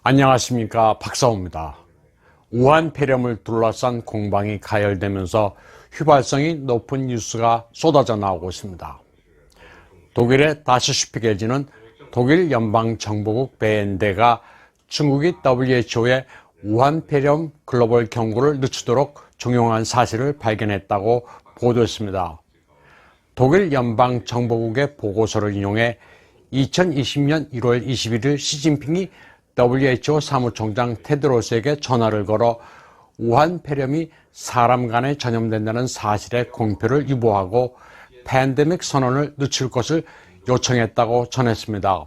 안녕하십니까, 박사호입니다. 우한 폐렴을 둘러싼 공방이 가열되면서 휘발성이 높은 뉴스가 쏟아져 나오고 있습니다. 독일의 다시 슈피겔지는 독일 연방정보국 BND가 중국이 WHO에 우한 폐렴 글로벌 경고를 늦추도록 종용한 사실을 발견했다고 보도했습니다. 독일 연방정보국의 보고서를 인용해 2020년 1월 21일 시진핑이 WHO 사무총장 테드로스에게 전화를 걸어 우한 폐렴이 사람 간에 전염된다는 사실의 공표를 유보하고 팬데믹 선언을 늦출 것을 요청했다고 전했습니다.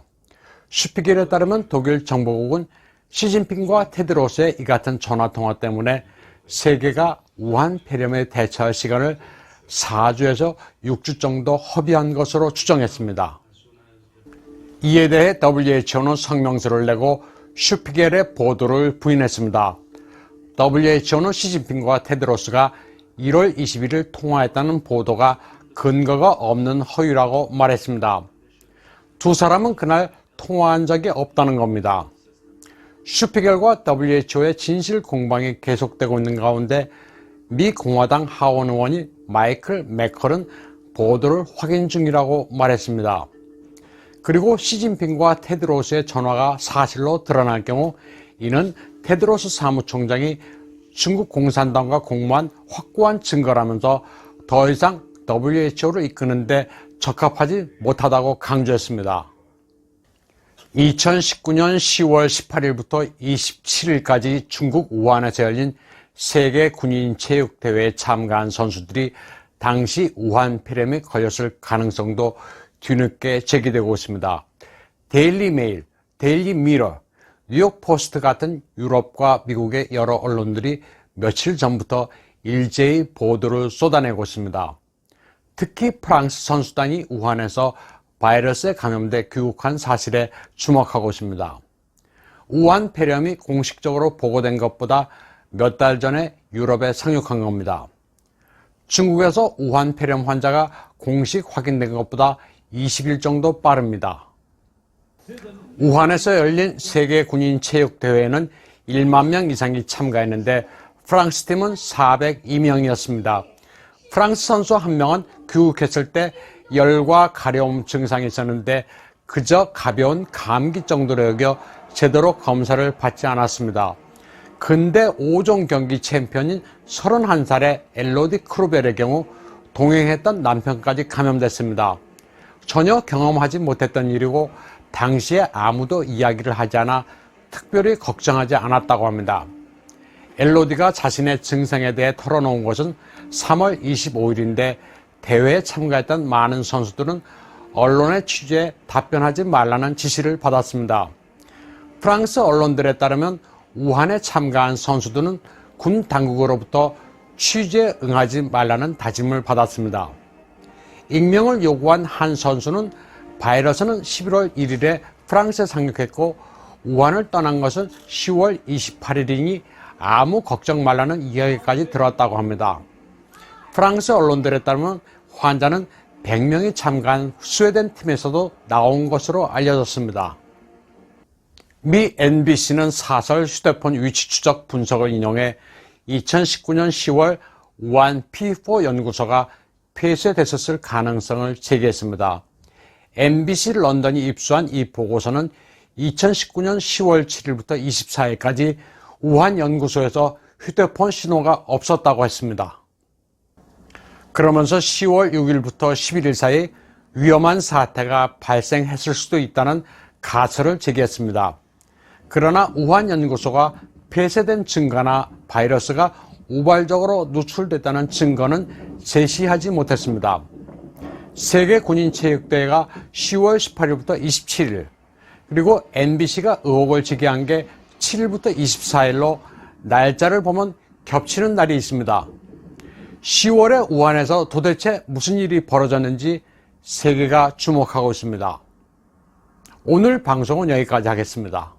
슈피겔에 따르면 독일 정보국은 시진핑과 테드로스의 이 같은 전화통화 때문에 세계가 우한 폐렴에 대처할 시간을 4주에서 6주 정도 허비한 것으로 추정했습니다. 이에 대해 WHO는 성명서를 내고 슈피겔의 보도를 부인했습니다. WHO는 시진핑과 테드로스가 1월 21일 통화했다는 보도가 근거가 없는 허위라고 말했습니다. 두 사람은 그날 통화한 적이 없다는 겁니다. 슈피겔과 WHO의 진실 공방이 계속되고 있는 가운데 미 공화당 하원 의원이 마이클 맥컬은 보도를 확인 중이라고 말했습니다. 그리고 시진핑과 테드로스의 전화가 사실로 드러날 경우 이는 테드로스 사무총장이 중국 공산당과 공모한 확고한 증거라면서 더 이상 WHO를 이끄는데 적합하지 못하다고 강조했습니다. 2019년 10월 18일부터 27일까지 중국 우한에서 열린 세계 군인 체육대회에 참가한 선수들이 당시 우한 폐렴에 걸렸을 가능성도 뒤늦게 제기되고 있습니다. 데일리 메일, 데일리 미러, 뉴욕 포스트 같은 유럽과 미국의 여러 언론들이 며칠 전부터 일제히 보도를 쏟아내고 있습니다. 특히 프랑스 선수단이 우한에서 바이러스에 감염돼 귀국한 사실에 주목하고 있습니다. 우한 폐렴이 공식적으로 보고된 것보다 몇 달 전에 유럽에 상륙한 겁니다. 중국에서 우한 폐렴 환자가 공식 확인된 것보다 20일 정도 빠릅니다. 우한에서 열린 세계 군인 체육대회에는 1만 명 이상이 참가했는데 프랑스 팀은 402명이었습니다. 프랑스 선수 한 명은 귀국했을 때 열과 가려움 증상이 있었는데 그저 가벼운 감기 정도로 여겨 제대로 검사를 받지 않았습니다. 근대 5종 경기 챔피언인 31살의 엘로디 크루벨의 경우 동행했던 남편까지 감염됐습니다. 전혀 경험하지 못했던 일이고 당시에 아무도 이야기를 하지 않아 특별히 걱정하지 않았다고 합니다. 엘로디가 자신의 증상에 대해 털어놓은 것은 3월 25일인데 대회에 참가했던 많은 선수들은 언론의 취재에 답변하지 말라는 지시를 받았습니다. 프랑스 언론들에 따르면 우한에 참가한 선수들은 군 당국으로부터 취재에 응하지 말라는 다짐을 받았습니다. 익명을 요구한 한 선수는 바이러스는 11월 1일에 프랑스에 상륙했고 우한을 떠난 것은 10월 28일이니 아무 걱정 말라는 이야기까지 들었다고 합니다. 프랑스 언론들에 따르면 환자는 100명이 참가한 스웨덴 팀에서도 나온 것으로 알려졌습니다. 미 NBC는 사설 휴대폰 위치 추적 분석을 인용해 2019년 10월 우한 P4 연구소가 폐쇄됐었을 가능성을 제기했습니다. MBC 런던이 입수한 이 보고서는 2019년 10월 7일부터 24일까지 우한 연구소에서 휴대폰 신호가 없었다고 했습니다. 그러면서 10월 6일부터 11일 사이 위험한 사태가 발생했을 수도 있다는 가설을 제기했습니다. 그러나 우한 연구소가 폐쇄된 증거나 바이러스가 우발적으로 누출됐다는 증거는 제시하지 못했습니다. 세계 군인 체육대회가 10월 18일부터 27일, 그리고 NBC가 의혹을 제기한 게 7일부터 24일로 날짜를 보면 겹치는 날이 있습니다. 10월에 우한에서 도대체 무슨 일이 벌어졌는지 세계가 주목하고 있습니다. 오늘 방송은 여기까지 하겠습니다.